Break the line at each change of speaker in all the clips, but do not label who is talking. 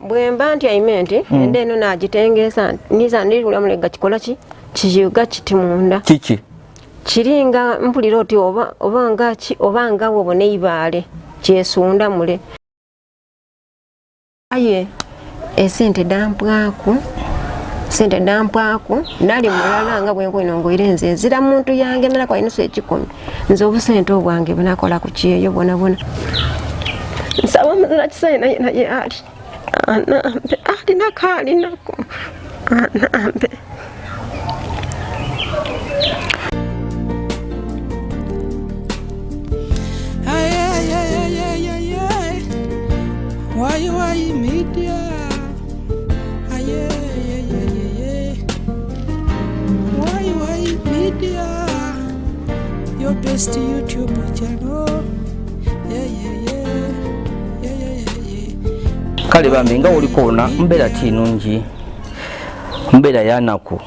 bwemba nti aimenti ende eno nagitengesa niza ndilula mulega kikola ki kijuga kiti munda
kiki
kiringa mpulira oti oba nga wobone ibale kyesunda mule aye esente dampwaku nali mulala nga bwenko inongoire nze zira muntu yange nala kwa inusu ekikumi nze obusente obwange bunakola ku kiyeyo bona nsaba muzina kisaina naye ali nakali nako anambe
Why media? Why media? Your best YouTube channel.
Kale bambi nga oli koona mbeera tinungi mbeera yanaku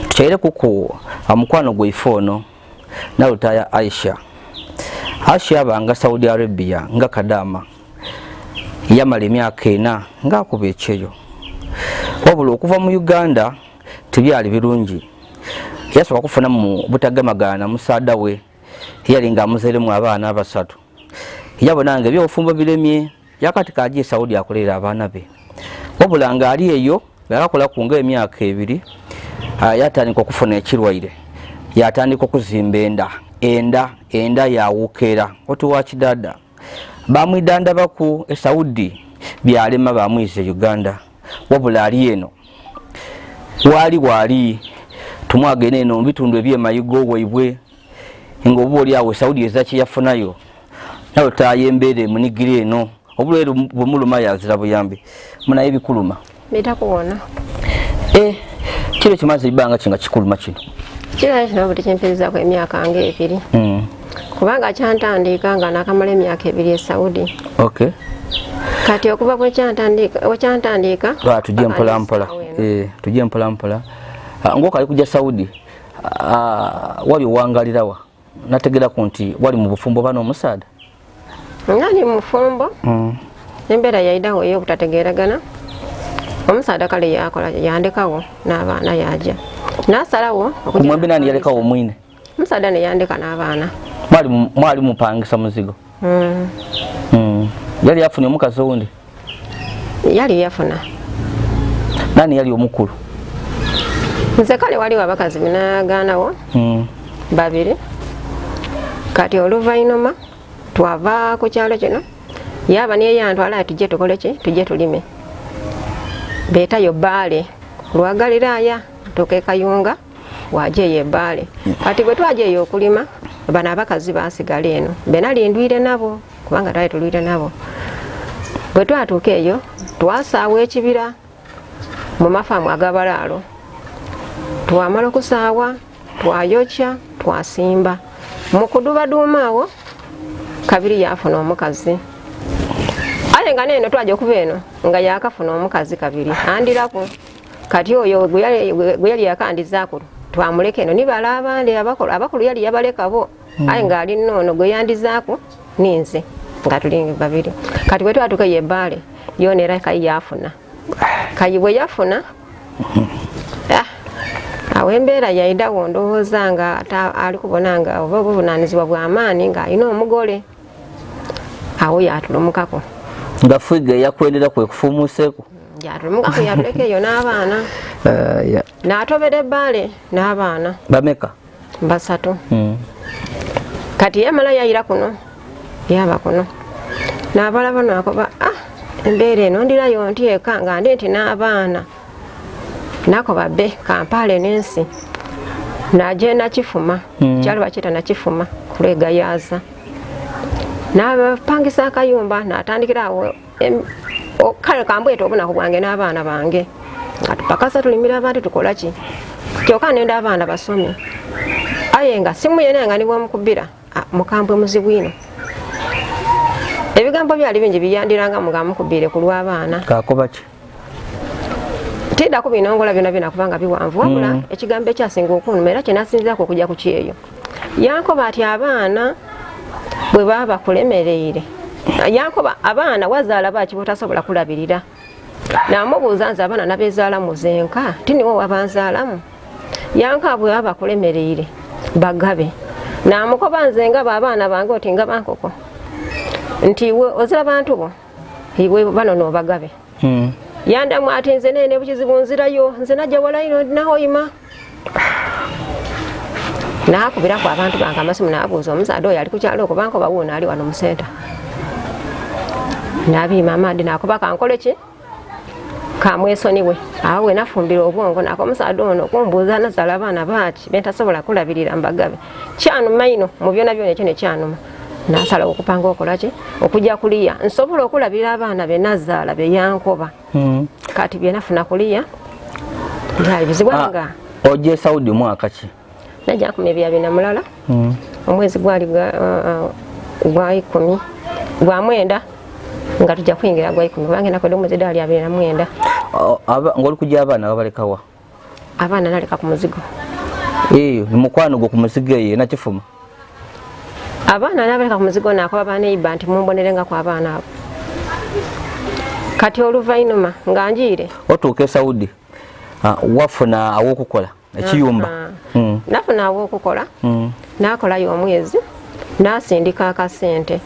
tukyayire kuku amukwano gwaife ono nalutaya Aisha abanga Saudi Arabia nga kadama yamala emyaka 4 ngaakuba ekyeyo wabula okuva mu Uganda tebyali birungi yasobola kufuna mu butagamagana musaada we yalinga amuzeeremu abaana 3 yabonanga ebyobufumbo biremye yakati kaji Saudi akolera abaana be wabula nga ali eyo yakakola ku nga emyaka 2 yatandika okufuna ekirwaire yatandika okuzimba enda yawukera otuwa kidada bamwidanda baku Saudi byalema bamwize Uganda wabula ali eno wali tumwagene eno bitundu ebyemayigo waibwe ngobo oli awe Saudi ezaki yafunayo nayo tayembere munigire eno obulero bumuluma yazira buyambi muna ebikuluma
bitakuona
kile kimaze ibanga kinga kikuluma kino
kino buli kyempeza kwa emyaka nge 2 kubanga kyantandika nga nakamala emyaka 2 e Saudi.
Okay.
Kati okuva kwe kyantandika
tujje mpola mpola ngoka ali kujja Saudi wali wangalirawa nategera ku nti wali mu bufumbo bano omusaada
ngani mufumbo embera yaidawo yo kutategeragana omusaada kale yakola yandekawo n'abaana yaja nasalawo
kumwembe nani yalekawo mwine
omusaada ne yandeka n'abaana
mwali mupangisa muzigo yali yafuna omukazi owundi
yali yafuna
nani yali omukulu
nze kale waliwo abakazi binaganawo 2 kati oluvainoma twava ku kyalo kino yaba niye yantwala tujje tukole ki tujje tulime beta yo baale lwagaliraya tokekayunga waje ye baale kati bwe twaje yo kulima bana abakazi basigala eno benali ndwire nabo kubanga taye tulwire nabo bwe twatuuka eyo twasaawa ekibira mu mafamu agabalalo twamala okusaawa twayokya twasimba mu kudubaduumaawo kabiri yafuna omukazi ale nga neno twaje okuva eno nga yakafuna omukazi kabiri andirako kati oyo gwe yali yakandizaako twamuleka eno nibala abandi abakulu yali yabalekabo aye nga ali nnono gwe yandizaako ninze nga tuli 2 kati bwe twatuuka ye baale yonera kayi yafuna kayi bwe yafuna awo embeera yaidawo ndowooza nga ali kubona nga oba obuvunaanyizibwa bw'amaanyi ng'alina omugole awo yatulumukako
nga Fwiga yakwendera kwe kufumuseeko
yatulumukako yatuleka eyo n'abaana n'atobera ebbaale n'abaana
bameka
3 kati yamala yayira kuno yaba kuno n'abala bano akoba embeera eno ndirayo nti eka nga ndi nti n'abaana nakoba be Kampala n'ensi najenda Kifuma kyalo bakita na Kifuma kulegayaza n'abapangisa akayumba n'atandikira awo kale kambwete obunako bwange n'abaana bange atupakasa tulimira abantu tukola ki kyokka nenda abaana basome aye nga simu yena nga niwe mukubira mukambwe muzibwino ebigambo byali bingi biyandiranga mugamukubire ku lw'abaana
kakoba ki
teda ku binongola byona kubanga biwanvu wabula ekigambo ekyasinga okunuma era kyenasinzako okujja ku kyeyo yankoba ati abaana bwe baba kulemereire yankoba abaana wazaala baki botasobola kulabirira namubuuza nze abaana nabezaala muzenka tiniwo wabanzaalamu yanka bwe baba kulemereire bagabe namukoba nze nga abaana bange oti nga bankoko nti iwe ozira bantu bo iwe bano n'obagabe yandamu ati nze nene bukizibu nzirayo nze najja walaino nahoyima nakubirako abantu bange amasimu nabuuza omusaadde oyo ali ku kyalo okubanko bawuuna ali wano mu senta nabiima amaadi nakuba kankole ki kamwesoniwe awo we nafumbira obwongo nako omusaadde ono okumbuuza nazaala abaana baaki bentasobola kulabirira mbagabe kyanuma ino mu byona byona ekyo nekyanuma nasalawo okupanga okolaki okujja kuliya nsobola okulabirira abaana be nazaala be yankoba kati byenafuna kuliya byali bizibwanga
ojje Saudi mwaka ki
najja ku 2040 omwezi gwali gwa 10 gwa mwenda nga tujja kuyingira gwa 10 bange nakwenda omwezi dali 2009
ngoli kujja abaana babalekawa
abaana naleka ku muzigo
mukwano gwo ku muzigo eyo nakifuma
abaana nabaleka ku muzigo nakoba baneiba nti mumbonerenga ku abaana abo kati oluvainuma nga njiire
otuuke Saudi wafuna awokukola ekiyumba
nafuna awokukola nakolayo omwezi nasindika akasente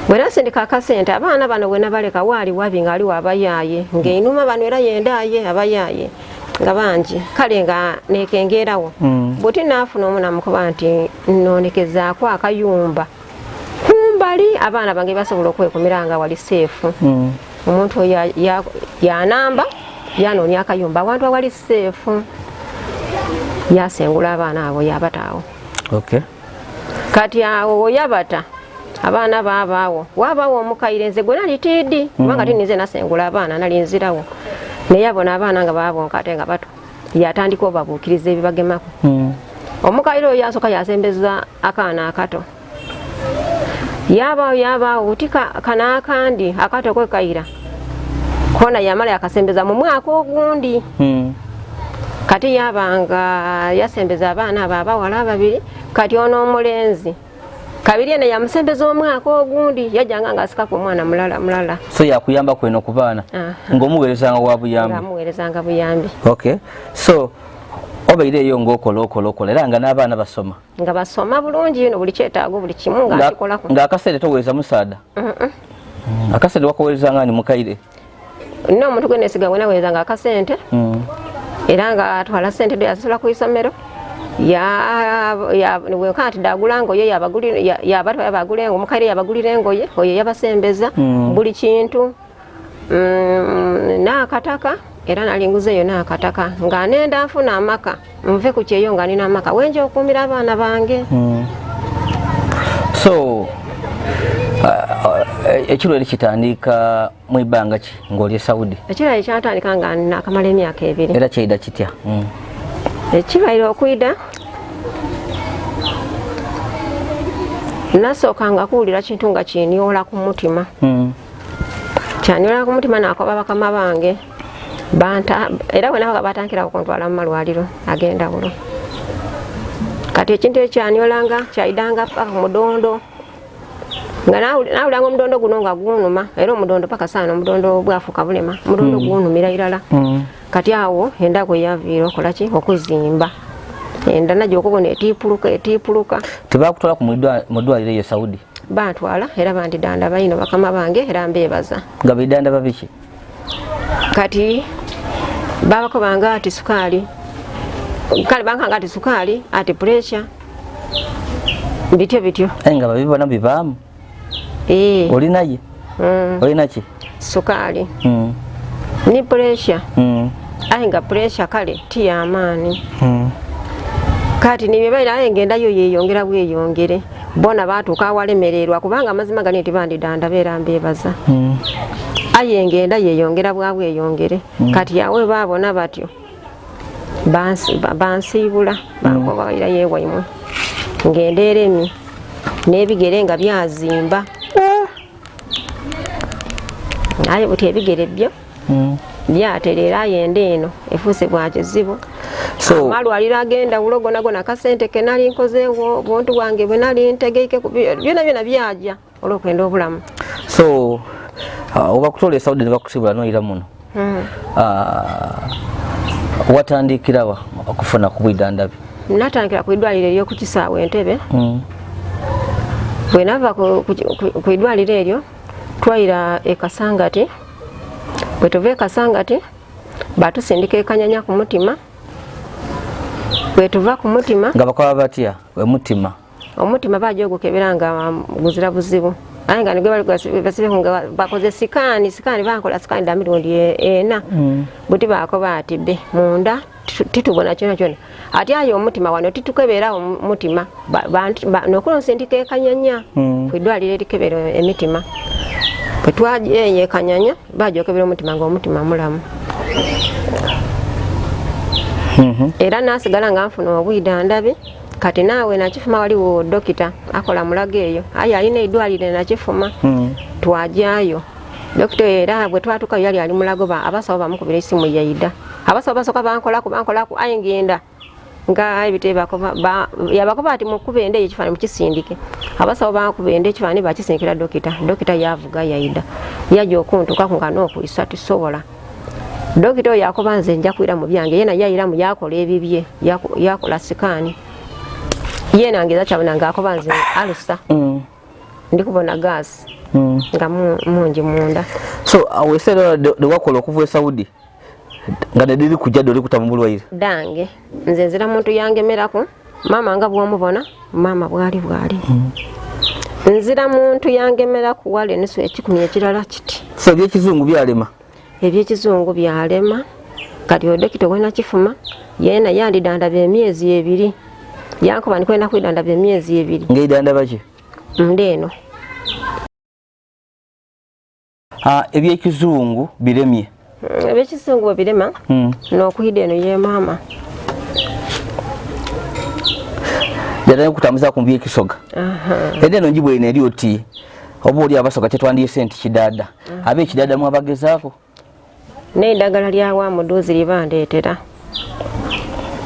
bwe nasindika akasente abaana bano bwe nabaleka waali wabi nga aliwo abayaaye ng'einuma bano era yendaaye abayaaye nga bangi kale nga nekengerawo buti nafuna omu namukuba nti nnonekezaako akayumba kumbali abaana bange basobola okwekumira nga wali seefu omuntu oyo yanamba yanoonya akayumba awantu awali seefu yasengula abaana abo yabataawo kati awo oyabata abaana babaawo wabaawo omukaire nze gwe nali tiidi kubanga tinize nasengula abaana nalinzirawo naye abona abaana nga babonka ate nga bato yatandika obabuukiriza ebibagemako omukaire oyo yasooka yasembeza akaana akato yabaawo buti kana akandi akato kwekayira kona yamala yakasembeza mu mwaka ogundi kati yabanga yasembeza abaana abo abawala ababiri kati ono omulenzi kabiri ene yamusembeza omwaka ogundi yajjanga nga asika ku mwana mulala
so yakuyamba kweno ku baana ng'omuweerezanga wa buyambi
amuweerezanga buyambi
so obaireyo ng'okola era nga n'abaana basoma
nga basoma bulungi ino buli kyetaago buli kimu ng'akikolako
ng'akaseera toweereza musaada akaseera wakuweerezanga ni mukaire
no omuntu gwe neesiga gwe naweerezanga akasente era nga atwala sente do yasasula ku isomero wekati dagula ngoye yabatwala bagula engoye omukaire yabagulira engoye oyo yabasembeza buli kintu n'akataka era nalinguzeeyo n'akataka nga nenda nfuna amaka nve ku kyeyo nga nina amaka wenja okuumira abaana bange
so ekiro eri kitandika mu ibbanga ki ng'oli Saudi
ekiro eri kyatandika nga nakamala emyaka 2
era kyeyida kitya
ekibaire okwida nasooka nga kuwulira kintu nga kinyola ku mutima kyanyola ku mutima nakoba bakama bange era bwe nabaga batandikira okuntwala mu malwaliro ag'endawulo kati ekintu ekyanyolanga kyayidanga paka ku mudondo nga nawulanga omudondo guno nga gunuma era omudondo paka saano omudondo bwafuuka bulema omudondo gunumira irala kati awo enda gwe yaviira okolaki okuzimba enda najja okubona etiipuluka
tebakutwala ku mudwaliro eyo Saudi
bantwala era bandidanda bayino bakama bange era mbeebaza
nga bidanda babiki
kati babakobanga ati sukaali kale bankanga ati sukaali ati pressure bityo
nga babibona bibaamu olinaye olinaki
sukaali ni pressure aye nga pressure kale tiyamaani kati nibebaira aye ngendayo yeyongera bweyongere bona batuuka awalemererwa kubanga amazima gali nti bandidanda beera mbeebaza aye ngenda yeyongera bwabweyongere kati yawe babona batyo bansiibula bankobaira yewaimwe ngenda eremi n'ebigere nga byazimba aye buti ebigere byo byaterera yenda eno efuuse bwa kizibu amalwaliro agenda wulo gona kasente ke nali nkozeewo buntu bwange bwe nali ntegeike byona byajja olw'okwenda obulamu
so oba kutoola Saudi ne bakusibula noyira muno watandikirawa okufuna ku bwidandabi?
Natandikira ku idwaliro eryo ku Kisaawe Entebbe. Bwe nava ku idwaliro eryo twayira e Kasangati. Bwe tuva e Kasangati batusindika e Kanyanya ku Mutima. Bwe tuva ku Mutima
nga bakola batya we Mutima?
Omutima bajogokebera nga guzira buzibu. Aye nga nigwe basibe nga bakoze sikani bankola sikani da mirundi ena. Buti bako batibbe munda titubona kyona. Ati ayo Omutima wano titukebera Omutima nokuno sindika e Kanyanya ku idwaliro erikebera emitima. Bwe twaje e Kanyanya bajokebera Omutima nga Omutima mulamu. Era nasigala nga nfuna obwidandabi. Kati naawe nakifuma waliwo dokita akola mulago eyo. Aye alina idwaliro nakifuma. Twajayo. Dokita era bwe twatuka yali ali mulago abasawo bamukubira esimu yaida. Abasawo basoka bankolako aye ngenda. Nga ebiteba yabakoba ati mukube ende ekifani mukisindike. Abasawo bakuba ende ekifani bakisindikira dokita. Dokita yavuga yaida. Yajo okuntuka kungano okuyisa tisobola. Dokita yakoba nze nja kwira mu byange yena yayira mu yakola ebibye yakola sikani. Yena angeza chabona ngakoba nze alusa. Ndikubona gas. Nga mungi munda.
So awesera de wakola okuva e Saudi nga nediri kujja doli kutambulwaire
dange nze nzira muntu yangemerako mama nga bwomubona mama bwali nzira muntu yangemerako wale niso ekikumi ekirala kiti.
So ebyekizungu byalema?
Ebyekizungu byalema kati odokita wena kifuma yena yandidandaba emyezi 2 yankoba nikwenda kwidandaba emyezi 2
ngaidandaba ki
ndeno.
Ebyekizungu biremye?
Ebyekizungu birema n'okuyida eno ye mama
yadde kutambuza ku byekisoga. Eno njibwe eri oti oba oli abasoga tetwandiyise nti kidaada. Abe kidaada mu abagezaako
n'eddagala lya wa muduuzi libandeetera.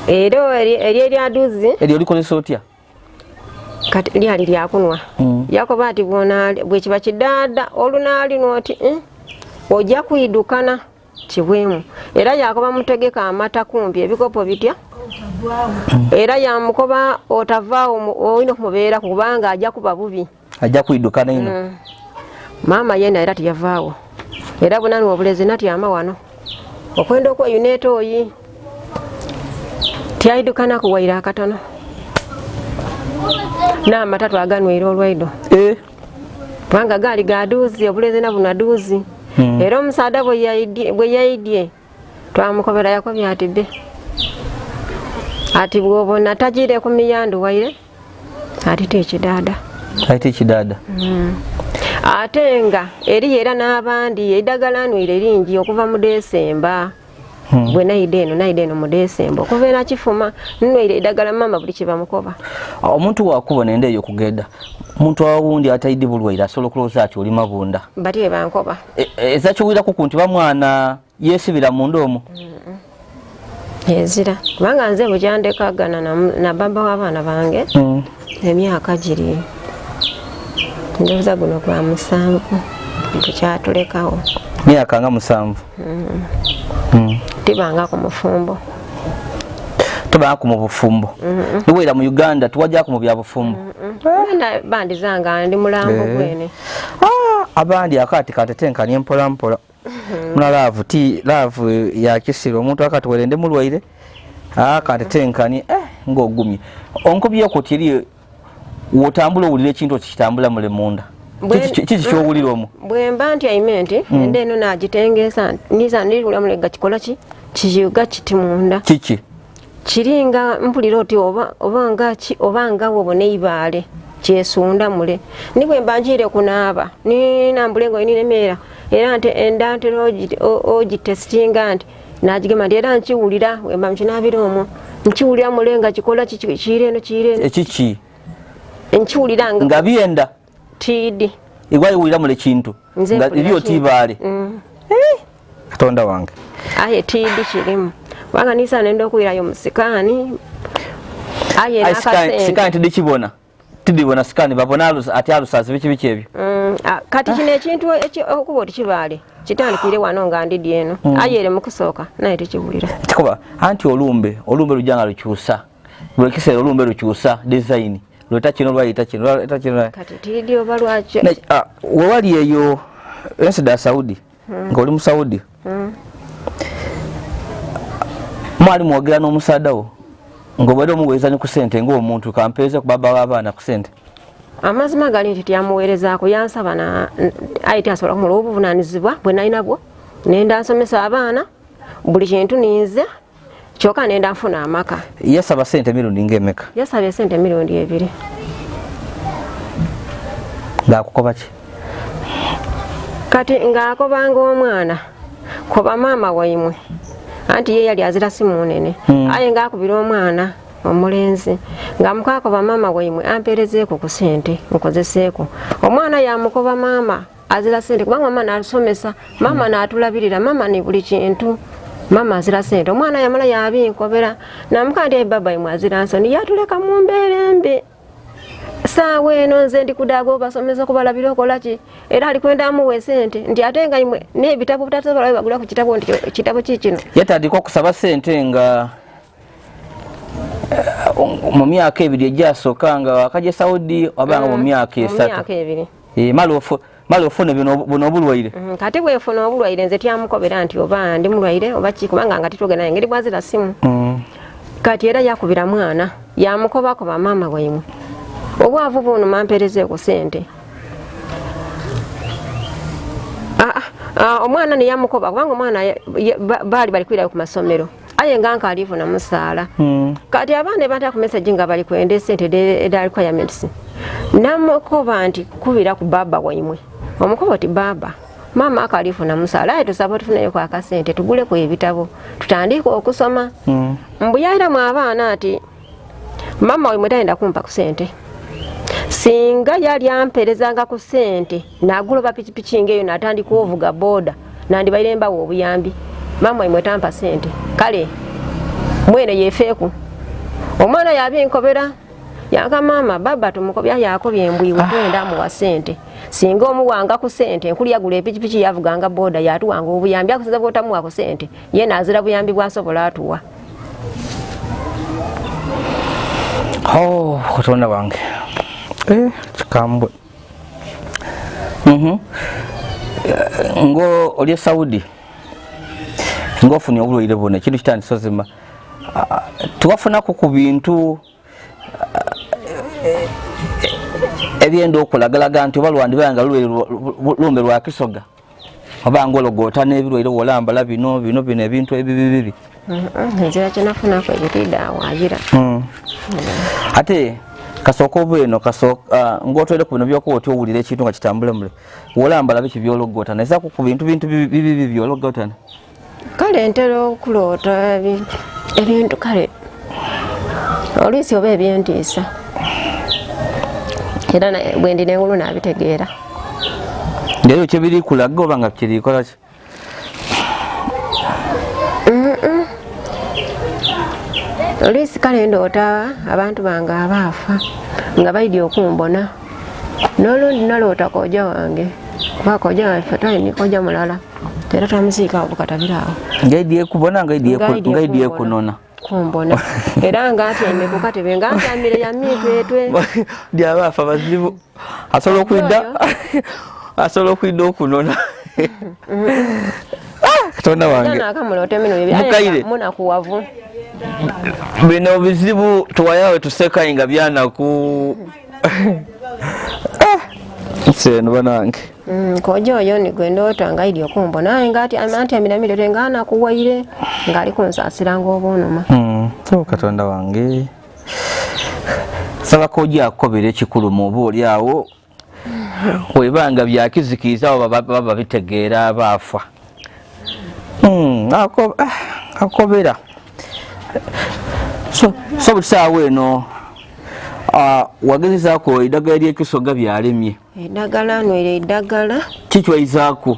Era erya duuzi
eryo likozesa otya?
Kati lyali lyakunwa. Yakoba ati bwe kiba kidaada olunaali noti ojja kuidukana kibwemu. Era yakoba mutegeka amata kumpi ebikopo bitya. Era yamukoba otavaawo oyina kumubeera kubanga ajja kuba bubi.
Ajja kuidukana ino.
Mama yena era tiyavaawo. Era bunani obulezi nati amawano. Okwenda okweyuneeta oyi. Tiyaidukana kuwaira akatono. N'amata twaganwera olwaido. Kubanga gaali gaduuzi obulezi na bunaduuzi. Era omusaada bwe yaidye twamukobera yakobya ati bbe. Ati bw'obona tagire ku miyandu waire ati tekidaada.
Ati kidaada.
Ate nga eri era n'abandi eddagala anwire lingi okuva mu Desemba. Bwe naide eno mu Desemba okuva era kifuma nnwire eddagala mama buli kiba mukoba.
Omuntu wakubona ende eyo kugenda omuntu awundi ataidde bulwaire asobola okulowooza ati oli mabunda.
Bati bankoba.
Ezakiwirako ku nti bamwana yeesibira munda omwo.
Ezira kubanga nze bukyandekagana na baba w'abaana bange emyaka giri ndowooza guno gwa 7 tukyatulekawo.
Myaka nga 7.
Tibanga ku mufumbo.
Tubanga ku mubufumbo. Niwera mu Uganda tuwajja ku mu bya bufumbo.
Bandi zanga ndi mulambo gwene.
Abandi akati katetenkanye mpola mpola. Muna love ya kisiro omuntu akati welende mulwaire. Katetenkanye ng'ogumye. Onkubye ko tiri wotambula ulire ekintu kitambula mule munda. Kiki kyowulira omwo?
Bwe mba nti ayimenti ende eno nagitengesa niza ndirula mulega kikola ki kiyuga kiti munda.
Kiki?
Kiringa mpulira oti obanga wobone ibale kyesunda mule. Nibwe mbanjire kunaaba ni nambulengo eninemera era nti endante ogi testinga nti najigema ndi era nkiwulira wemba mkinabira omwo nkiwulira mulenga kikola kireno.
Ekiki?
Nkiwulira
nga byenda
tidi
igwaye wulira mule kintu nga iliyo tibale. Katonda wange
aye tidi kirimu wanga nisa nendo kuirayo musikani aye
sikani tidi kibona tidibona scan babona ati alusazi biki ebyo
kati kino ekintu okuba otikibaale kitandikire wano nga ndidi eno ayere mukusooka naye tekibulira
kikoba anti olumbe lujanga lukyusa bwe kiseera olumbe lukyusa design lweta kino lwayita kino
kati tidi oba lwakyo
wewali eyo ensida Saudi ng'oli mu Saudi mwali mwogera n'omusaadawo ng'obadde omuweereza ne ku ssente ng'omuntu kampeeze ku baba w'abaana ku ssente
amazima gali nti tyamuweerezaako yansaba ayite asobola kumula obuvunaanyizibwa bwe nalina bwo nenda nsomesa abaana buli kintu ninze kyokka nenda nfuna amaka
yasaba ssente mirundi ng'emeka
yasabye ssente mirundi 2
ng'akukoba ki
kati ng'akobanga omwana koba maama waimwe anti ye yali azira simu nene aye ng'akubira omwana omulenzi ng'amukakoba maama waimwe ampeerezeeko ku ssente nkozeseeko omwana yamukoba maama azira ssente kubanga maama n'asomesa maama n'atulabirira maama ne buli kintu maama azira ssente omwana yamala yabinkobera namuka nti baba waimwe azira nsoni yatuleka mu mbeera embi saawa eno nze ndi kudaaga obasomesa kubalabira okola ki era alikwenda amuwa ssente nti ate nga imwe n'ebitabo butasobola bagula ku kitabo nti kitabo kikino
yatandika okusaba ssente nga mu myaka 2 egyasooka nga wakaje Saudi obanga mu myaka 3 mala ofune buno obulwaire
kati bwefuna obulwaire nze tyamukobera nti oba ndi mulwaire oba ki kubanga nga titwogera ngeri bwazira simu kati era yakubira mwana yamukobakoba maama waimwe obwavu buno mampeerezeeko ssente omwana neyamukoba kubanga omwana baali bali kwirayo ku masomero aye nga nkalifuna musaala kati abaana batya ku message nga bali kwenda ssente eda requirements namukoba nti kubira ku baba waimwe omukoba ti baba maama akalifuna musaala aye tusaba tufuneyo ku akasente tuguleku ebitabo tutandike okusoma mbuyayiramu abaana ati maama waimwe tayenda kumpa ku ssente singa yali ampeerezanga ku ssente naguloba pikipiki ngeyo natandika ovuga boda nandibaire mbawo obuyambi maama waimwe tampa ssente kale mwene yefeeku omwana yabinkobera yanka maama baba tumukobya yakobya embwiwe twenda amuwa ssente singa omuwanga ku ssente enkulu yagula epikipiki yavuganga boda yatuwanga obuyambi akusiza bwotamuwa ku ssente ye nazira buyambi bwasobola atuwa
Katonda wange kikambwe ngo oli Saudi ngofunye obulwaire bwona ekintu kitandisozima tuwafunako ku bintu ebyenda okulagalaga nti oba lwandi bayanga lumbe lwa kisoga oba ngologota n'ebirwaire wolambala bino ebintu ebibibi
nzira kyenafunako ekitida wagira
ate kasooka obweno ng'otwere ku bino byokuba oti owulira ekintu nga kitambule mule wolambala biki byologotana ezaku ku bintu bibi byologotana
kale ntera okuloota ebintu kale oluusi oba ebyentiisa era bwendi n'engulu naabitegeera
ngaeyo kyebiri kulaga oba nga kirikola ki
oluusi kale ndoota abantu bange abaafa nga baidye okumbona n'olundi naloota kooja wange kuba kooja waffe twalini kooja mulala era twamusiika obukatabiraawo
ngaidye kubona ngaidye kunona
kumbona era nga atyaime ku katebe nga ntyamire yamitwetwe
dyabaafa bazibu asobola okwidda okunona Katonda wange
nakamuloote mino munakuwavu
bino bizibu tuwayawe tusekayi nga byanaku nseno banange
kooja oyo nigwe ndoota nga idi okumbona aye nga antyamira mirere nga anakuwaire ng'ali kunsaasiranga obunuma
Katonda wange saba kooja akukobera ekikulu mu oba oli awo webanga byakizikiriza abo baba bitegeera abaafa akobera so butisaawo eno wagezezaako eddagala ly'ekisoga byalemye
eddagala nwere eddagala
kikywayizaako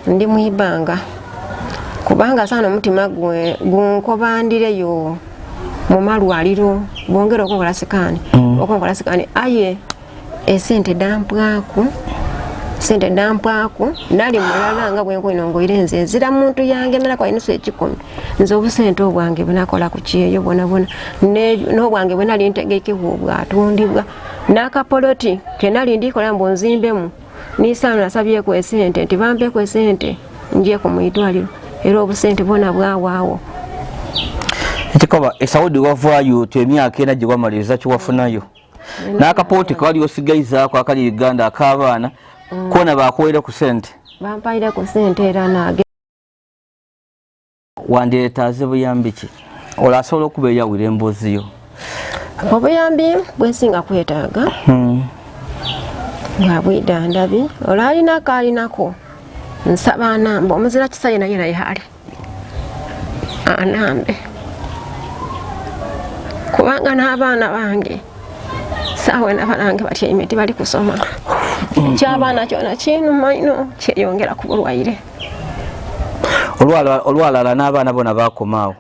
ndi mwibanga kubanga saana omutima gunkobandireyo mu malwaliro bongera okukola sikaani okonkola sikani aye esente dampwaku sente dampwaku nali mulala nga bwenkwinongoire nze nzira muntu yange mera kwa inusu ekikumi nze obusente obwange bunakola ku kiyeyo bona n'obwange bwe nali ntegekebwa obwatundibwa n'akapoloti ke nali ndikola mbu nzimbemu nisaano nasabyeko esente nti bampeko esente njeeko mu idwaliro era obusente bwona bwawaawo
ekikoba esawudi wavaayo emyaka ena gye wamaliriza kiwafunayo n'akapooti kawali osigayizaako akali Uganda ak'abaana kona bakuwaire ku sente
bampaire ku sente era nage
wandireetaaze buyambi ki olasobola okuba eyawira emboozi yo
obuyambi bwensinga kwetaaga nga bwidandabi olwalinako alinako nsaba anambe omuzira kisaye naye yali anambe kubanga n'abaana bange saawe nabalange batyaime tibali kusoma ky'abaana kyona kinuma ino kyeyongera ku bulwaire
olwalala n'abaana bona bakomaawo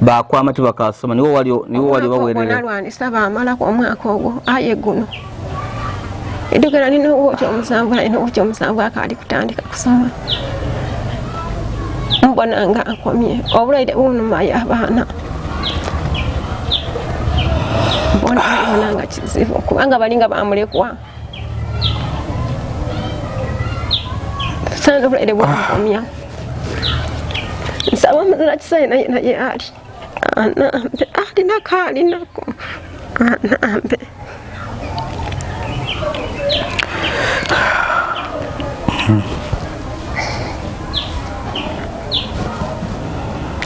bakwama tibakasoma niwo wali bawerera
nalwanisa bamalako omwaka ogwo aye guno edugera nina owokyomusanvu akali kutandika kusoma mbona nga akomye obulwaire bunuma y'abaana mbona nga kizibu kubanga balinga bamulekwa sana obulwaire bwakomya nsaba omuzira kisaye naye ali anambe alinako anambe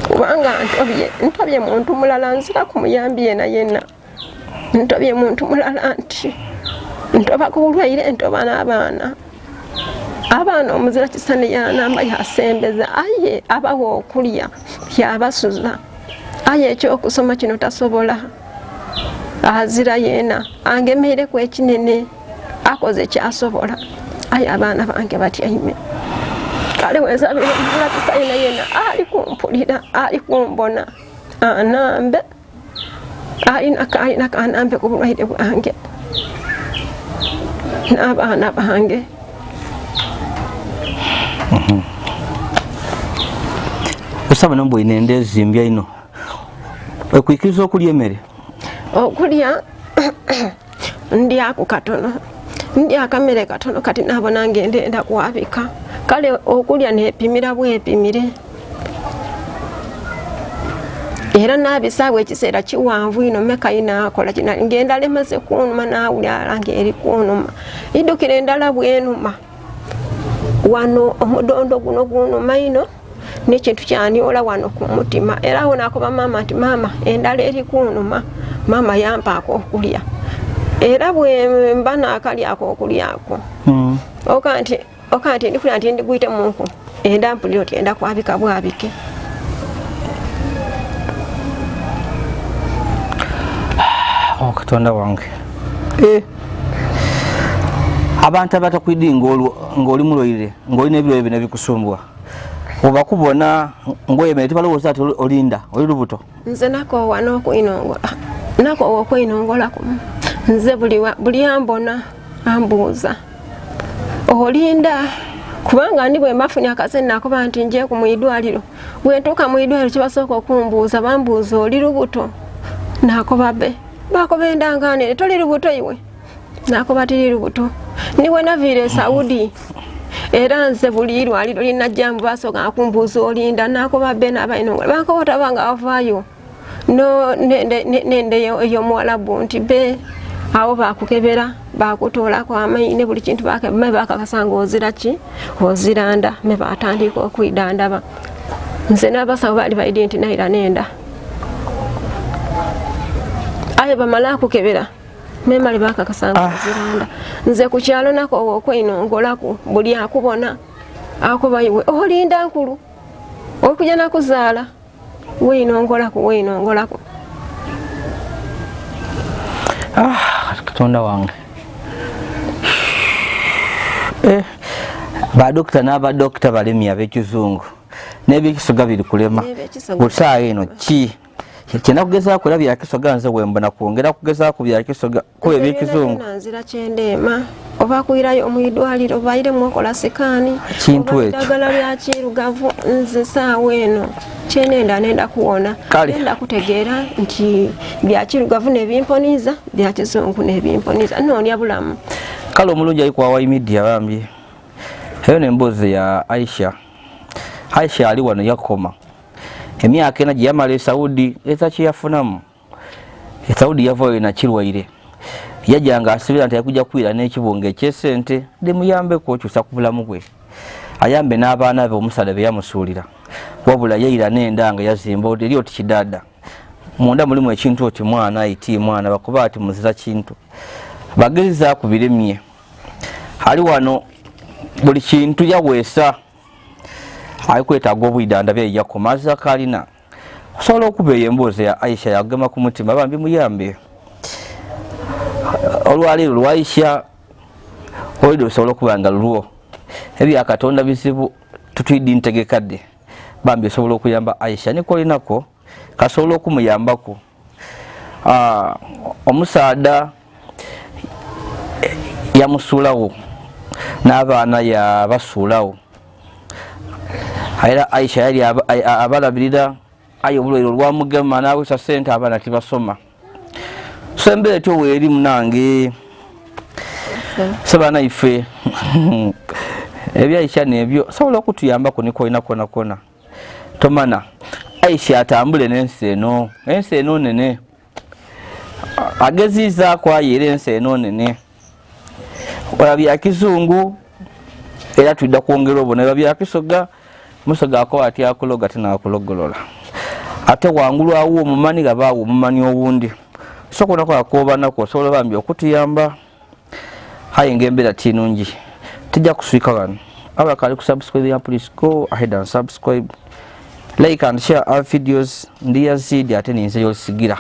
kubanga ntobye muntu mulala nzira kumuyambi yena ntobye muntu mulala nti ntoba ku bulwaire ntoba n'abaana omuzira kisani yanamba yasembeza aye abawa okulya yabasuza aye ekyokusoma kino tasobola azira yena angemeereku ekinene akoze kyasobola aye abaana bange batyaime kale wensabire omuzira kisani yena ali kumpulira ali kumbona anambe alinako anambe ku bulwaire bwange n'abaana bange
osaba nombo inende ezimbya ino ekwikiriza okulya emmere
okulya ndyaku katono ndya akamere katono kati nabona ngenda kwabika kale okulya nepimira bwepimire era nabisaawe ekiseera kiwanvu ino meka inakola kina ngenda lemaze kunuma nawulya ngeri kunuma idukira endala bwenuma wano omudondo guno gunuma ino nekintu kyaniola wano ku mutima era awo nakoba mama nti mama endala eri kunuma mama yampaako okulya era bwe mba nakalyako okulyako okanti ndikulya nti ndigwite munku enda mpulira oti enda kwabika bwabike
katonda wange abantu abatakwidi ng'oli mulwaire ng'olina ebirwaire bina bikusumbwa oba kubona ng'oyemere tibalowooza ati olinda oli lubuto
nze nakoowa n'okwinongola nakoowa okwinongola kumu nze buli ambona ambuuza olinda kubanga ndi bwe mbafunye akasente nakuba nti njeeku mu idwaliro bwe ntuuka mu idwaliro kibasooka okumbuuza bambuuza oli lubuto nakoba be bakoba endangaanire toli lubuto iwe nakoba tiri lubuto niwe naviire Saudi era nze buli irwaliro linajjambu basooka kumbuuza olinda nakoba be n'abayinongola bankoba otabanga avaayo nende ey'omuwalabu nti be awo bakukebera bakutoolako amaine buli kintu me bakakasanga ozira ki oziranda me batandika okwidandaba nze n'abasawo baali baidde nti naira nenda aye bamala kukebera memali bakakasanga oziranda nze ku kyalo nako okwinongolaku buli akubona akuba iwe olinda nkulu okujja nakuzaala weinongolaku
katonda wange badokita n'abadokita balemi ab'ekizungu n'ebyekisoga biri kulema busaawa eno kyenda kugeza ku bya Kisoga nze wembona kwongera kugeza ku bya Kisoga ko bya Kizungu
nanzira kyendema oba kuirayo omuyidwaliro baire mwokola sikani
kintu ekyo
dagala lya kirugavu nze saawe eno nenda kuona nenda kutegeera nti bya kirugavu nebimponiza bya Kizungu nebimponiza nonya bulamu
kale omulungi ali kwa Wai Media bambi eyo nembozi ya Aisha ali wano yakoma emyaka ena gyamala Saudi eza kiyafunamu Saudi yavayo na kirwaire yajanga asibira nti yakujja kwira n'ekibonge ky'esente demuyambeko okyusa ku bulamu bwe ayambe n'abaana be omusala be yamusuulira wabula yeyira n'endanga yazimba eri oti kidada munda mulimu ekintu oti mwana ayiti mwana bakuba ati muzira kintu bagiriza ku biremye ali wano buli kintu yaweesa alikwetaaga obwidanda bye yakomaza kalina osobola okubeera emboozi ya Aisha yagema ku mutima bambi muyambe olwaleero lwa Aisha olwo osobola okubanga lulwo ebya Katonda bizibu tutwidi ntegekadde bambi osobola okuyamba Aisha nikolinako kasobola okumuyambako omusaada yamusuulawo n'abaana yabasuulawo era Aisha yali abalabirira ayo bulwero lwamugema nawesa sente abaana tibasoma sembe etyo weeri munange sabana ife ebya Aisha nebyo sobola okutuyambako nikolina kona tomana Aisha atambule n'ensi eno nene ageziza kwayera ensi eno nene bya Kizungu era tudda kwongera obona bya Kisoga Musoga ako ati akuloga tena akulogolola ate wangulu awo omumani gabaawo omumani owundi sokona kwa akoba nako osobola bambi okutuyamba hayinga embeera tinungi tujja kuswika wano abakali kusubscribe please go ahead and subscribe, like and share our videos. Ndiya zidi ate ninze yosigira.